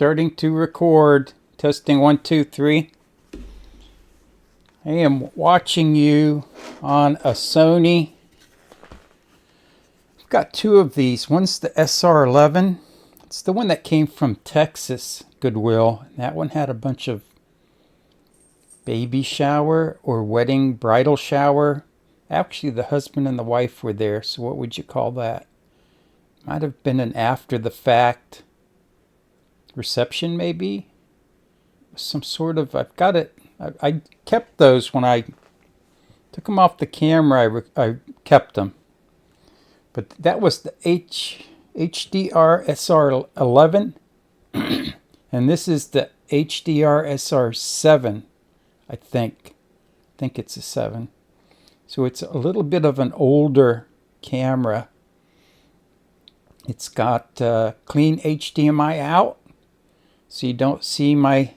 Starting to record. Testing 1, 2, 3. I am watching you on a Sony. I've got two of these. One's the SR11. It's the one that came from Texas, Goodwill. That one had a bunch of baby shower or wedding bridal shower. Actually, the husband and the wife were there, so what would you call that? Might have been an after the fact reception, maybe. Some sort of, I've got it. I kept those when I took them off the camera. I kept them. But that was the HDR SR11. And this is the HDR SR7, I think. I think it's a 7. So it's a little bit of an older camera. It's got clean HDMI out, so you don't see my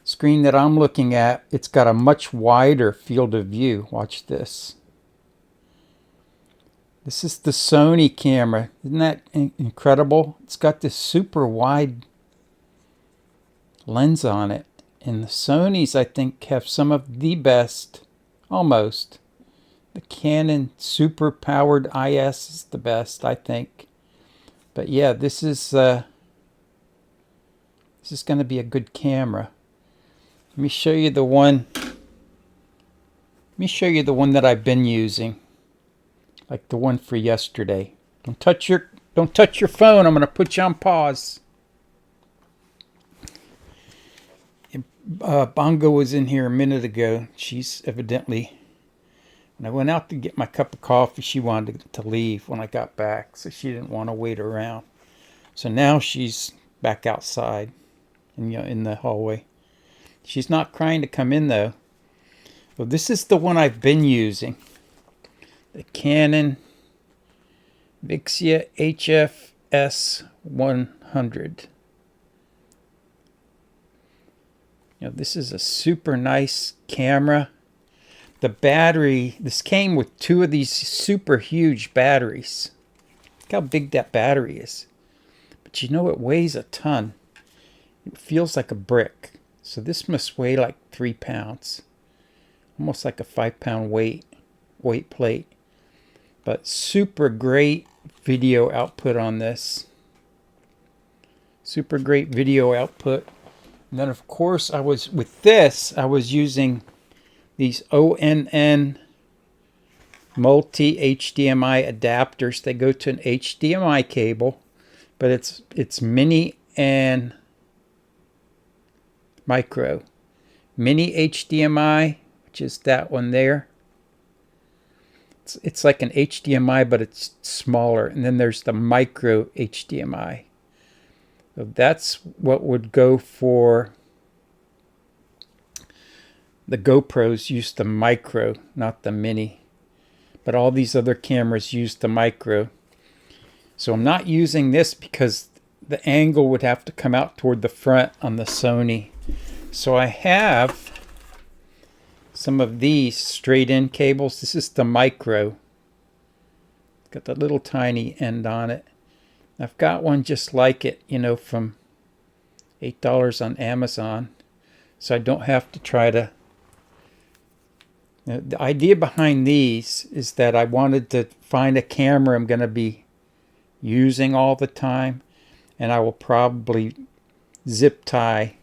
screen that I'm looking at. It's got a much wider field of view. Watch this. This is the Sony camera. Isn't that incredible? It's got this super wide lens on it. And the Sonys, I think, have some of the best, almost. The Canon super powered IS is the best, I think. But yeah, this is going to be a good camera. Let me show you the one. Let me show you the one that I've been using, like the one for yesterday. Don't touch your phone. I'm going to put you on pause. Bongo was in here a minute ago. She's evidently, when I went out to get my cup of coffee, she wanted to leave when I got back, so she didn't want to wait around. So now she's back outside, in the hallway. She's not crying to come in though. Well, this is the one I've been using. The Canon Vixia HF-S100. This is a super nice camera. The battery, this came with two of these super huge batteries. Look how big that battery is. But it weighs a ton. It feels like a brick. So this must weigh like 3 pounds. Almost like a 5-pound weight plate. But super great video output on this. Super great video output. And then of course I was using these ONN multi HDMI adapters. They go to an HDMI cable, but it's mini and micro. Mini HDMI, which is that one there. It's like an HDMI, but it's smaller. And then there's the micro HDMI. So that's what would go for the GoPros. Use the micro, not the mini. But all these other cameras use the micro. So I'm not using this because the angle would have to come out toward the front on the Sony. So I have some of these straight in cables. This is the micro. It's got the little tiny end on it. I've got one just like it, from $8 on Amazon. So I don't have to try to. The idea behind these is that I wanted to find a camera I'm going to be using all the time. And I will probably zip tie,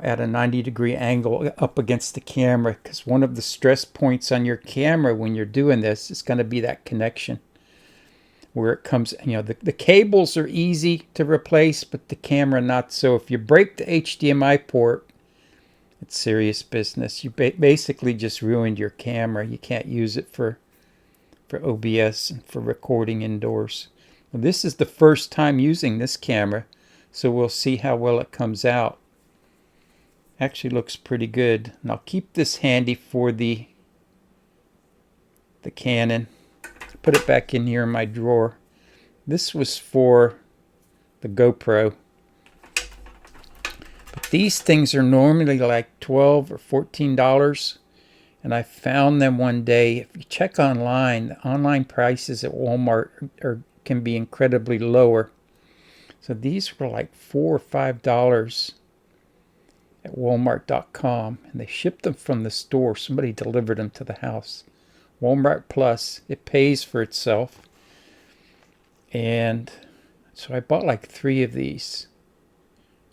at a 90-degree angle up against the camera. Because one of the stress points on your camera when you're doing this is going to be that connection. Where it comes, the cables are easy to replace, but the camera not so. If you break the HDMI port, it's serious business. You basically just ruined your camera. You can't use it for OBS and for recording indoors. Well, this is the first time using this camera, so we'll see how well it comes out. Actually looks pretty good. And I'll keep this handy for the Canon. Put it back in here in my drawer. This was for the GoPro. But these things are normally like $12 or $14. And I found them one day. If you check online, the online prices at Walmart can be incredibly lower. So these were like $4 or $5 at Walmart.com, and they shipped them from the store. Somebody delivered them to the house. Walmart Plus, it pays for itself. And so I bought like 3 of these.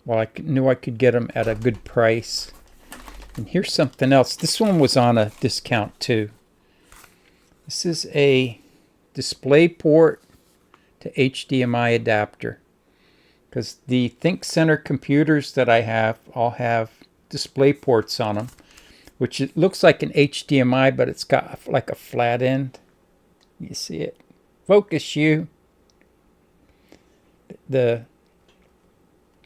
Well, I knew I could get them at a good price. And here's something else. This one was on a discount too. This is a DisplayPort to HDMI adapter. Because the ThinkCenter computers that I have all have DisplayPorts on them, which it looks like an HDMI, but it's got like a flat end. You see it? Focus, you. The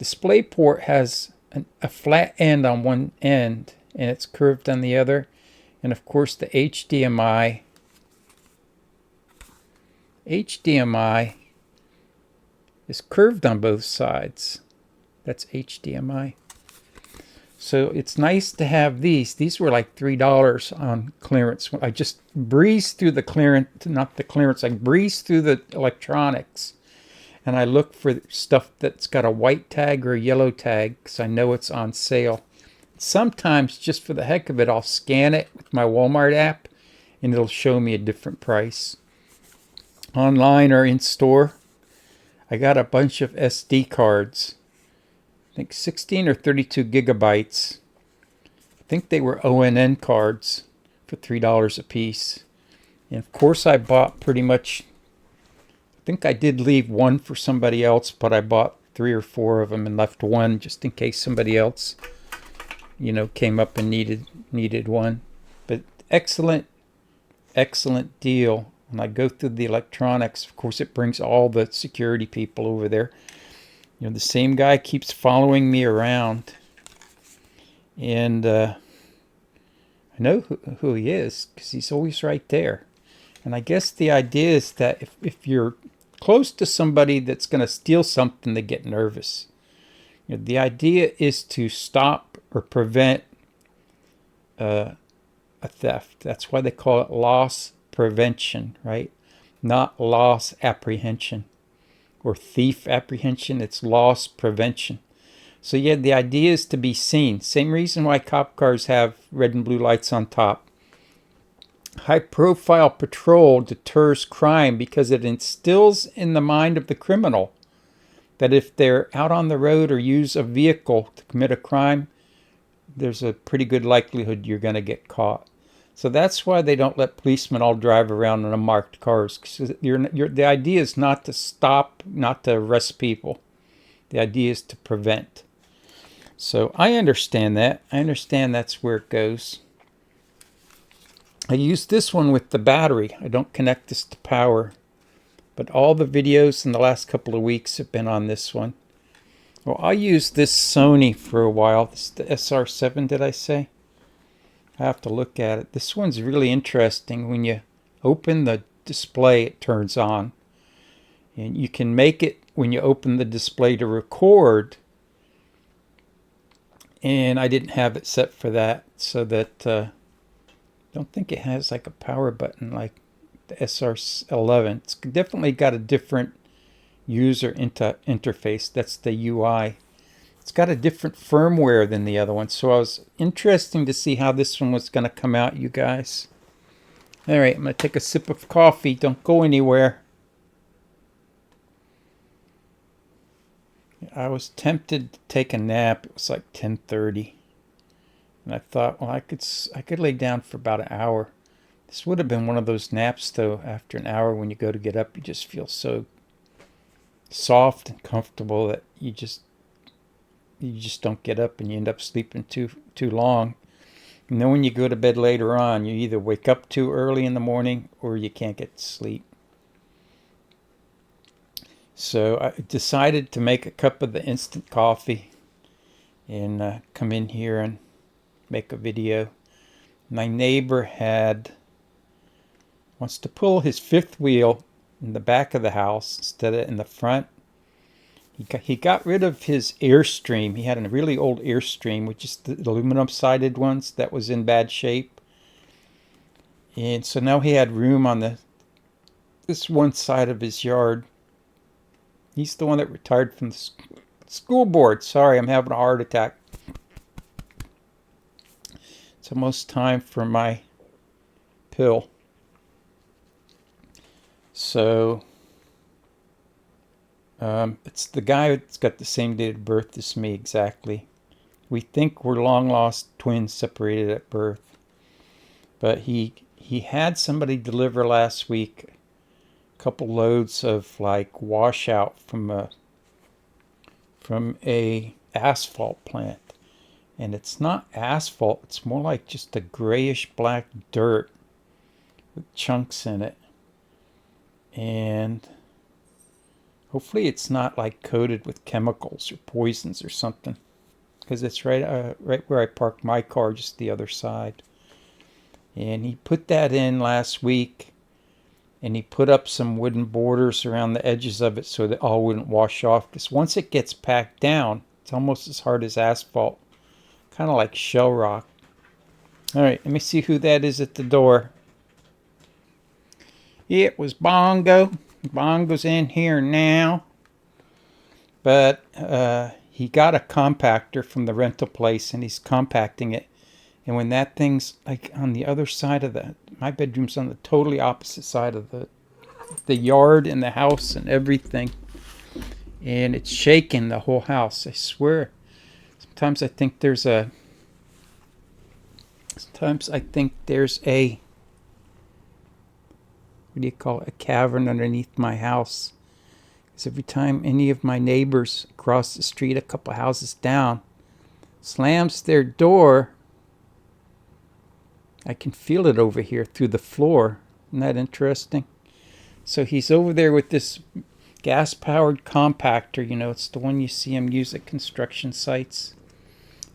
DisplayPort has a flat end on one end, and it's curved on the other. And of course, the HDMI is curved on both sides. That's HDMI. So it's nice to have these. These were like $3 on clearance. I just breezed through the clearance, not the clearance, I breezed through the electronics. And I look for stuff that's got a white tag or a yellow tag because I know it's on sale. Sometimes, just for the heck of it, I'll scan it with my Walmart app and it'll show me a different price. Online or in store, I got a bunch of SD cards. I think 16 or 32 gigabytes. I think they were ONN cards for $3 a piece. And of course I bought pretty much, I think I did leave one for somebody else, but I bought 3 or 4 of them and left one just in case somebody else, you know, came up and needed one. But excellent deal. When I go through the electronics, of course, it brings all the security people over there. You know, the same guy keeps following me around. And I know who he is because he's always right there. And I guess the idea is that if you're close to somebody that's going to steal something, they get nervous. You know, the idea is to stop or prevent a theft. That's why they call it loss prevention, right? Not loss apprehension or thief apprehension. It's loss prevention. So yeah, the idea is to be seen. Same reason why cop cars have red and blue lights on top. High profile patrol deters crime because it instills in the mind of the criminal that if they're out on the road or use a vehicle to commit a crime, there's a pretty good likelihood you're going to get caught. So that's why they don't let policemen all drive around in unmarked cars. Because the idea is not to stop, not to arrest people. The idea is to prevent. So I understand that. I understand that's where it goes. I use this one with the battery. I don't connect this to power. But all the videos in the last couple of weeks have been on this one. Well, I used this Sony for a while. This is the SR7, did I say? I have to look at it. This one's really interesting. When you open the display, it turns on. And you can make it, when you open the display, to record. And I didn't have it set for that, so that I don't think it has like a power button like the SR11. It's definitely got a different user interface. That's the UI. It's got a different firmware than the other one, so I was interesting to see how this one was going to come out, you guys. All right, I'm going to take a sip of coffee. Don't go anywhere. I was tempted to take a nap. It was like 10:30, and I thought, well, I could lay down for about an hour. This would have been one of those naps, though. After an hour, when you go to get up, you just feel so soft and comfortable that you just don't get up, and you end up sleeping too long. And then when you go to bed later on, you either wake up too early in the morning or you can't get to sleep. So I decided to make a cup of the instant coffee and come in here and make a video. My neighbor wants to pull his fifth wheel in the back of the house instead of in the front. He got rid of his Airstream. He had a really old Airstream, which is the aluminum-sided ones that was in bad shape. And so now he had room on this one side of his yard He's the one that retired from the school board. Sorry, I'm having a heart attack. It's almost time for my pill. So, it's the guy that's got the same date of birth as me exactly. We think we're long-lost twins separated at birth. But he had somebody deliver last week a couple loads of like washout from a asphalt plant. And it's not asphalt, it's more like just a grayish black dirt with chunks in it. And hopefully it's not like coated with chemicals or poisons or something, because it's right where I parked my car, just the other side. And he put that in last week, and he put up some wooden borders around the edges of it so that all wouldn't wash off, because once it gets packed down, it's almost as hard as asphalt, kind of like shell rock. All right, let me see who that is at the door. It was Bongo. Bongo's in here now. But he got a compactor from the rental place, and he's compacting it. And when that thing's like on the other side of my bedroom's on the totally opposite side of the yard and the house and everything. And it's shaking the whole house, I swear. Sometimes I think there's a what do you call it, a cavern underneath my house. Because every time any of my neighbors across the street, a couple houses down, slams their door, I can feel it over here through the floor. Isn't that interesting? So he's over there with this gas-powered compactor. You know, it's the one you see him use at construction sites.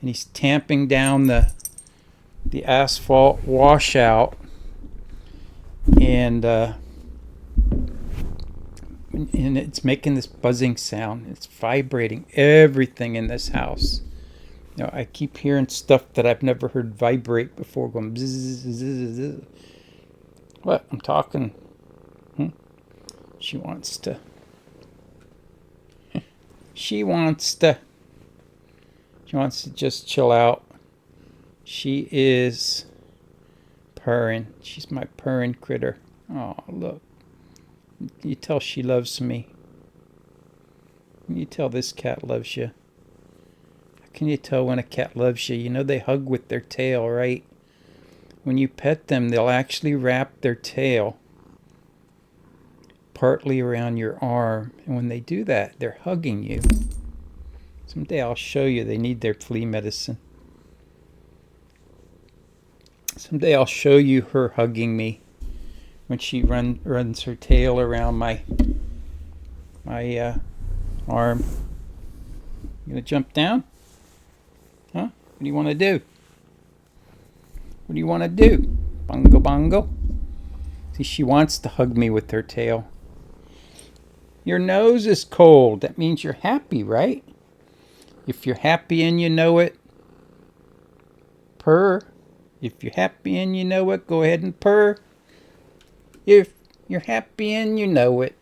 And he's tamping down the asphalt washout. And it's making this buzzing sound. It's vibrating everything in this house. You know, I keep hearing stuff that I've never heard vibrate before, going bzz, bzz, bzz. What? I'm talking. She wants to. She wants to just chill out. She is purring. She's my purring critter. Oh, look. You tell she loves me. You tell this cat loves you. How can you tell when a cat loves you? You know they hug with their tail, right? When you pet them, they'll actually wrap their tail partly around your arm. And when they do that, they're hugging you. Someday I'll show you they need their flea medicine. Someday I'll show you her hugging me when she runs her tail around my arm. You gonna jump down? Huh? What do you want to do? What do you want to do? Bongo, bongo. See, she wants to hug me with her tail. Your nose is cold. That means you're happy, right? If you're happy and you know it, purr. If you're happy and you know it, go ahead and purr. If you're happy and you know it,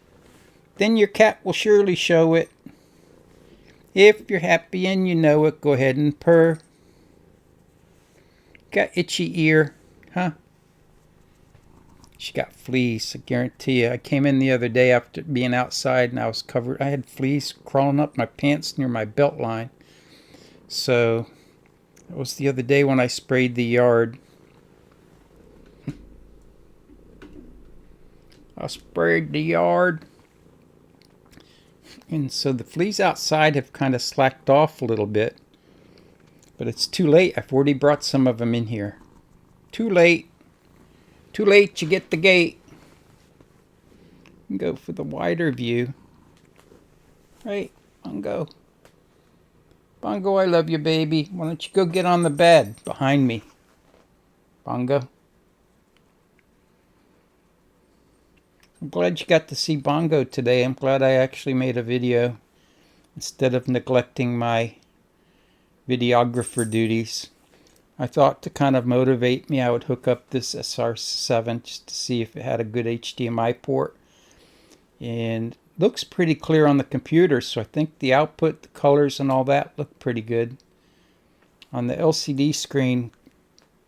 then your cat will surely show it. If you're happy and you know it, go ahead and purr. Got itchy ear, huh? She got fleas, I guarantee you. I came in the other day after being outside and I was covered. I had fleas crawling up my pants near my belt line. So it was the other day when I sprayed the yard. I sprayed the yard. And so the fleas outside have kind of slacked off a little bit. But it's too late. I've already brought some of them in here. Too late. Too late, you get the gate. Go for the wider view. Right, Bongo. Bongo, I love you, baby. Why don't you go get on the bed behind me? Bongo. I'm glad you got to see Bongo today. I'm glad I actually made a video instead of neglecting my videographer duties. I thought to kind of motivate me, I would hook up this SR7 just to see if it had a good HDMI port. And looks pretty clear on the computer, so I think the output, the colors and all that look pretty good. On the LCD screen,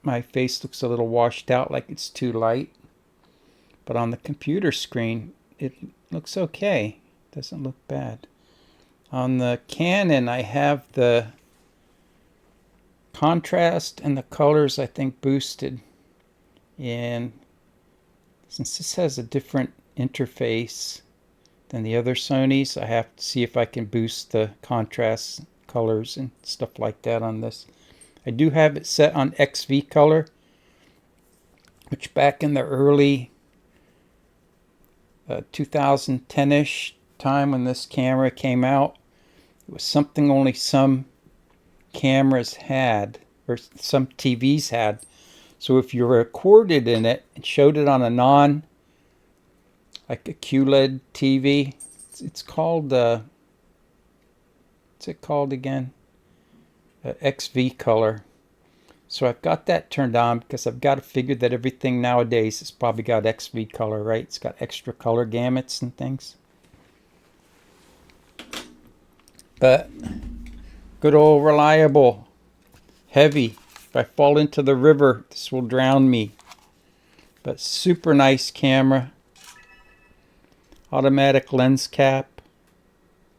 my face looks a little washed out, like it's too light. But on the computer screen, it looks okay. Doesn't look bad. On the Canon, I have the contrast and the colors, I think, boosted. And since this has a different interface than the other Sonys, I have to see if I can boost the contrast, colors, and stuff like that on this. I do have it set on XV color, which back in the early 2010-ish time when this camera came out, it was something only some cameras had, or some TVs had. So if you recorded in it and showed it on a like a QLED TV, it's called, what's it called again? XV color. So I've got that turned on because I've got to figure that everything nowadays has probably got XV color, right? It's got extra color gamuts and things. But good old reliable, heavy. If I fall into the river, this will drown me. But super nice camera. Automatic lens cap.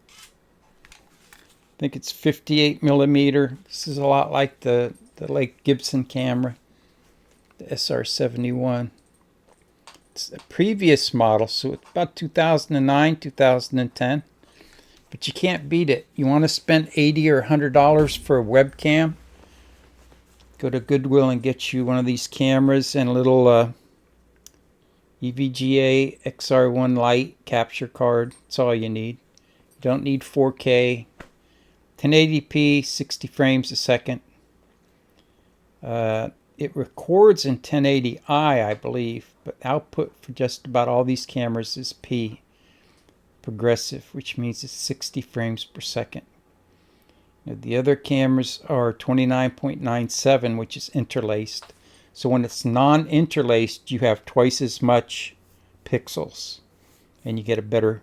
I think it's 58mm. This is a lot like the Lake Gibson camera, the SR71. It's a previous model, so it's about 2009, 2010. But you can't beat it. You want to spend $80 or $100 for a webcam? Go to Goodwill and get you one of these cameras and a little EVGA XR1 Lite capture card. That's all you need. You don't need 4K. 1080p, 60 frames a second. It records in 1080i, I believe, but output for just about all these cameras is P, progressive, which means it's 60 frames per second. Now, the other cameras are 29.97, which is interlaced. So when it's non-interlaced, you have twice as much pixels, and you get a better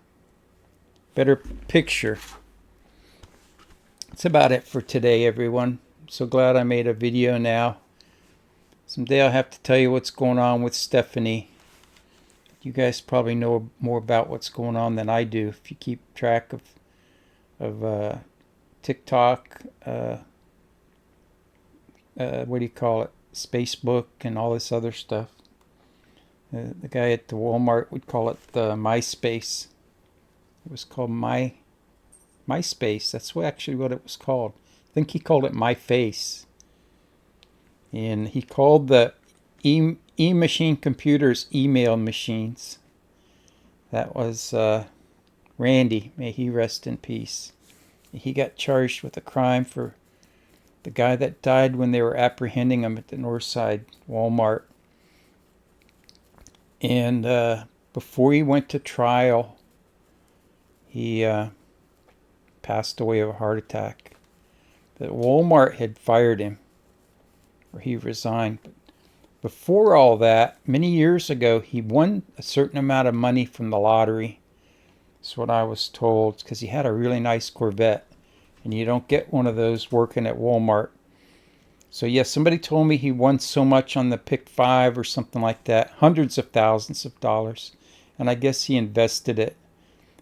picture. That's about it for today, everyone. I'm so glad I made a video now. Someday I'll have to tell you what's going on with Stephanie. You guys probably know more about what's going on than I do if you keep track of TikTok, what do you call it, Facebook, and all this other stuff. The guy at the Walmart would call it the MySpace. It was called MySpace. That's actually what it was called. I think he called it My Face. And he called the e-machine computers email machines. That was Randy. May he rest in peace. He got charged with a crime for the guy that died when they were apprehending him at the Northside Walmart. And before he went to trial, he passed away of a heart attack. The Walmart had fired him, or he resigned. But before all that, many years ago, he won a certain amount of money from the lottery. That's what I was told, because he had a really nice Corvette. And you don't get one of those working at Walmart. So yes, somebody told me he won so much on the Pick 5 or something like that. Hundreds of thousands of dollars. And I guess he invested it.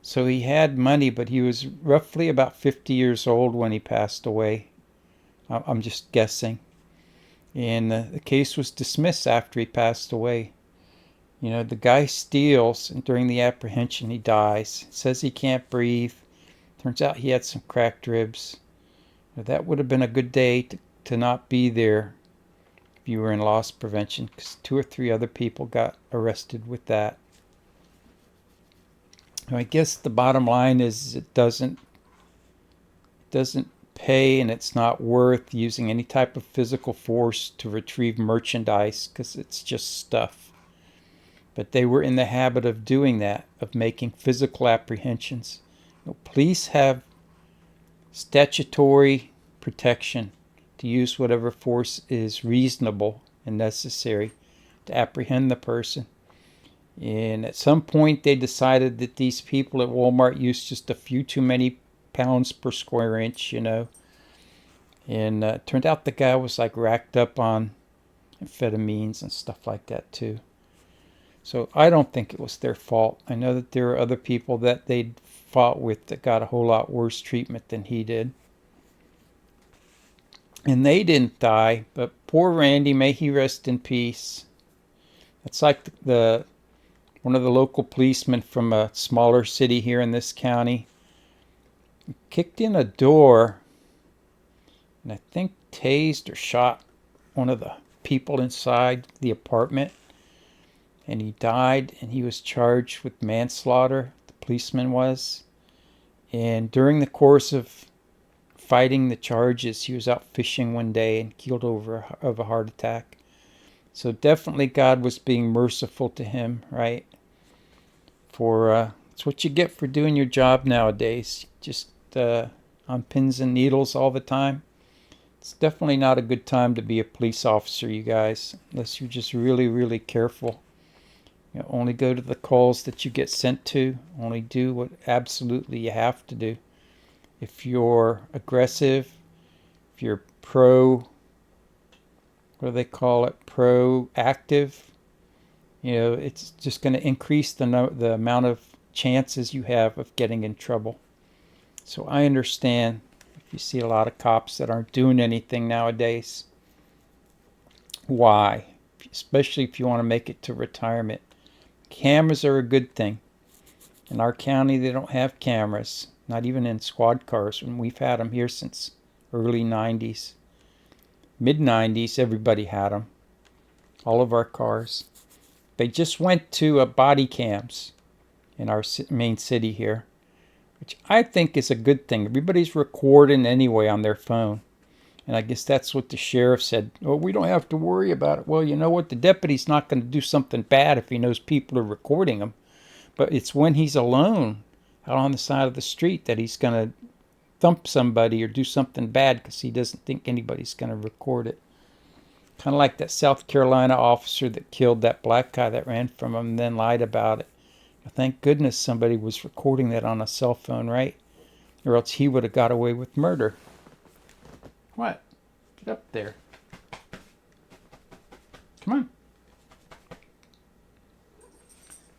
So he had money, but he was roughly about 50 years old when he passed away. I'm just guessing. And the case was dismissed after he passed away. You know, the guy steals, and during the apprehension he dies. Says he can't breathe. Turns out he had some cracked ribs. That would have been a good day to not be there if you were in loss prevention, because 2 or 3 other people got arrested with that. I guess the bottom line is it doesn't pay, and it's not worth using any type of physical force to retrieve merchandise, because it's just stuff. But they were in the habit of doing that, of making physical apprehensions. Police have statutory protection to use whatever force is reasonable and necessary to apprehend the person. And at some point they decided that these people at Walmart used just a few too many pounds per square inch, you know. And it turned out the guy was like racked up on amphetamines and stuff like that too. So I don't think it was their fault. I know that there are other people that they'd fought with that got a whole lot worse treatment than he did. And they didn't die, but poor Randy, may he rest in peace. It's like one of the local policemen from a smaller city here in this county kicked in a door and I think tased or shot one of the people inside the apartment, and he died, and he was charged with manslaughter, the policeman was. And during the course of fighting the charges, he was out fishing one day and killed of a heart attack. So definitely God was being merciful to him, right? For it's what you get for doing your job nowadays, just on pins and needles all the time. It's definitely not a good time to be a police officer, you guys, unless you're just really, really careful. You know, only go to the calls that you get sent to. Only do what absolutely you have to do. If you're aggressive, if you're what do they call it, proactive, you know, it's just going to increase the amount of chances you have of getting in trouble. So I understand if you see a lot of cops that aren't doing anything nowadays. Why? Especially if you want to make it to retirement. Cameras are a good thing. In our county, they don't have cameras, not even in squad cars, and we've had them here since early 90s. Mid-90s, everybody had them. All of our cars. They just went to body cams in our main city here, which I think is a good thing. Everybody's recording anyway on their phone. And I guess that's what the sheriff said. Oh, we don't have to worry about it. Well, you know what? The deputy's not going to do something bad if he knows people are recording him. But it's when he's alone out on the side of the street that he's going to thump somebody or do something bad because he doesn't think anybody's going to record it. Kind of like that South Carolina officer that killed that black guy that ran from him and then lied about it. Thank goodness somebody was recording that on a cell phone, right? Or else he would have got away with murder. What? Get up there. Come on.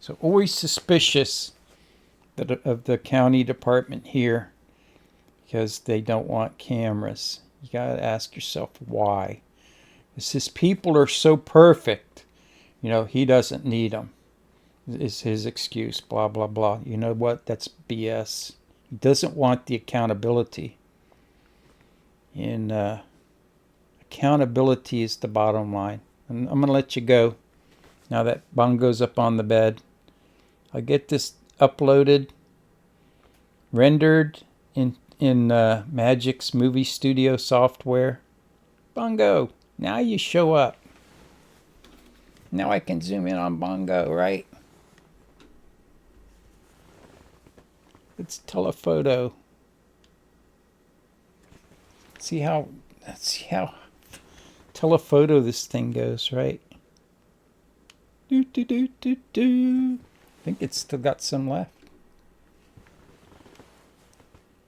So always suspicious of the county department here because they don't want cameras. You got to ask yourself why. It's his people are so perfect. You know, he doesn't need them. Is his excuse, blah, blah, blah. You know what? That's BS. He doesn't want the accountability. And accountability is the bottom line. And I'm going to let you go now that Bongo's up on the bed. I'll get this uploaded, rendered in Magic's Movie Studio software. Bongo, now you show up. Now I can zoom in on Bongo, right? Let's telephoto. Let's see how telephoto this thing goes, right? Do do do do do. I think it's still got some left.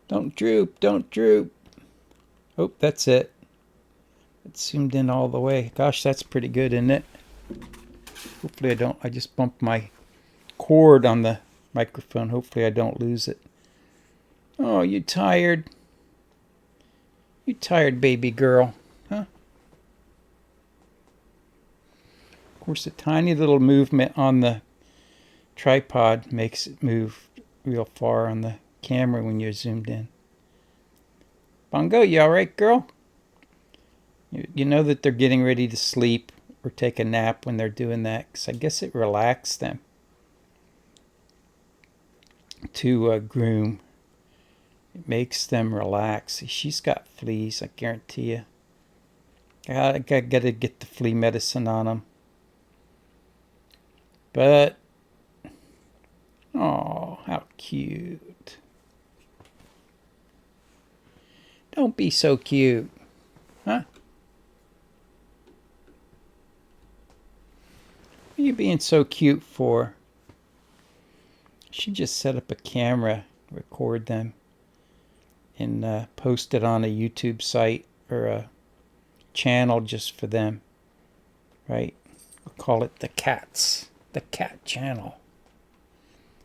Don't droop, don't droop. Oh, that's it. It zoomed in all the way. Gosh, that's pretty good, isn't it? Hopefully I don't. I just bumped my cord on the microphone. Hopefully I don't lose it. Oh, you tired? You tired, baby girl? Huh? Of course, a tiny little movement on the tripod makes it move real far on the camera when you're zoomed in. Bongo, you alright, girl? You know that they're getting ready to sleep or take a nap when they're doing that, because I guess it relaxes them to groom. It makes them relax. She's got fleas, I guarantee you. I gotta get the flea medicine on them. But, oh, how cute. Don't be so cute. Huh? What are you being so cute for? She just set up a camera, record them, and post it on a YouTube site or a channel just for them, right? We'll call it the Cat channel.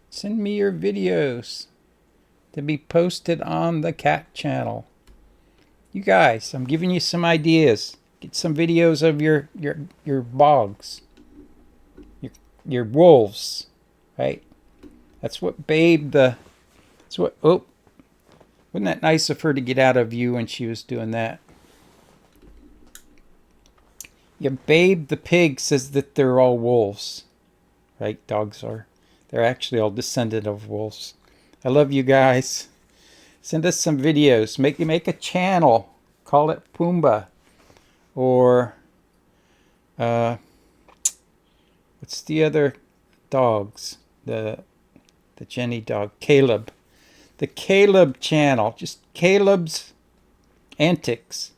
Send me your videos to be posted on the Cat channel. You guys, I'm giving you some ideas. Get some videos of your bogs, your wolves, right? That's what Babe oh, wasn't that nice of her to get out of view when she was doing that? Yeah, Babe the pig says that they're all wolves, right? Dogs are. They're actually all descended of wolves. I love you guys. Send us some videos. Make a channel. Call it Pumbaa. Or what's the other dogs? The Jenny dog, Caleb. The Caleb channel. Just Caleb's antics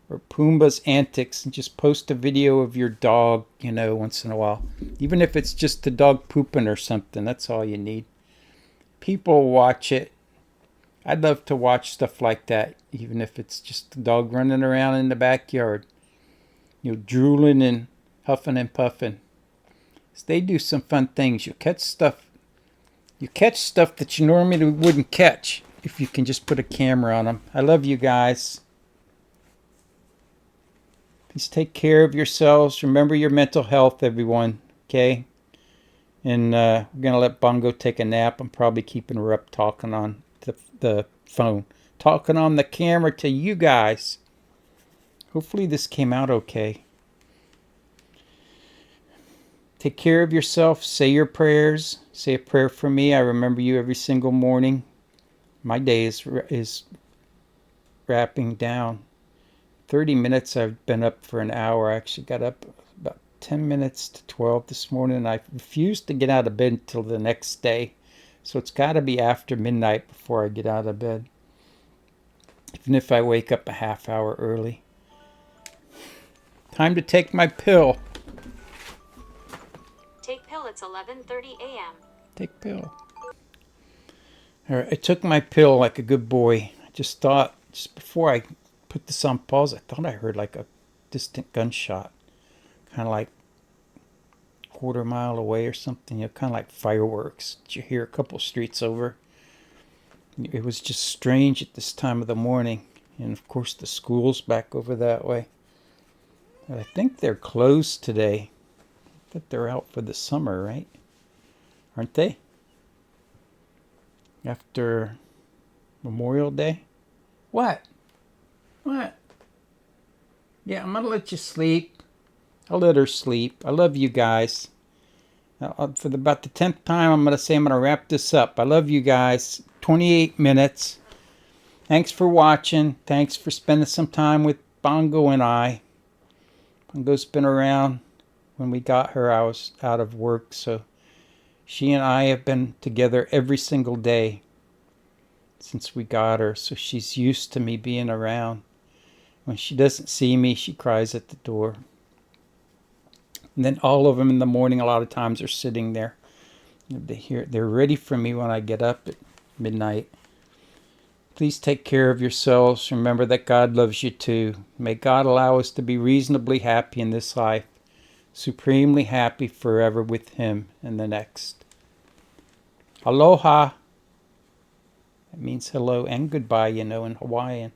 or Pumbaa's antics, and just post a video of your dog, you know, once in a while. Even if it's just the dog pooping or something, that's all you need. People watch it. I'd love to watch stuff like that, even if it's just the dog running around in the backyard, you know, drooling and huffing and puffing. So they do some fun things. You catch stuff that you normally wouldn't catch if you can just put a camera on them. I love you guys. Please take care of yourselves. Remember your mental health, everyone. Okay? And we're going to let Bongo take a nap. I'm probably keeping her up talking on the phone. Talking on the camera to you guys. Hopefully this came out okay. Take care of yourself. Say your prayers. Say a prayer for me. I remember you every single morning. My day is wrapping down. 30 minutes. I've been up for an hour. I actually got up about 10 minutes to 12 this morning. And I refused to get out of bed until the next day. So it's got to be after midnight before I get out of bed. Even if I wake up a half hour early. Time to take my pill. Take pill, it's 11:30 a.m. Take pill. Alright, I took my pill like a good boy. I just thought, just before I put this on pause, I thought I heard like a distant gunshot. Kind of like a quarter mile away or something. You know, kind of like fireworks that you hear a couple streets over. It was just strange at this time of the morning. And of course the school's back over that way. But I think they're closed today. But they're out for the summer, right? Aren't they? After Memorial Day? What? What? Yeah, I'm going to let you sleep. I'll let her sleep. I love you guys. For about the 10th time, I'm going to say I'm going to wrap this up. I love you guys. 28 minutes. Thanks for watching. Thanks for spending some time with Bongo and I. Bongo's been around. When we got her, I was out of work, so she and I have been together every single day since we got her, so she's used to me being around. When she doesn't see me, she cries at the door. And then all of them in the morning, a lot of times, are sitting there. They're ready for me when I get up at midnight. Please take care of yourselves. Remember that God loves you too. May God allow us to be reasonably happy in this life. Supremely happy forever with Him in the next. Aloha. It means hello and goodbye, you know, in Hawaiian.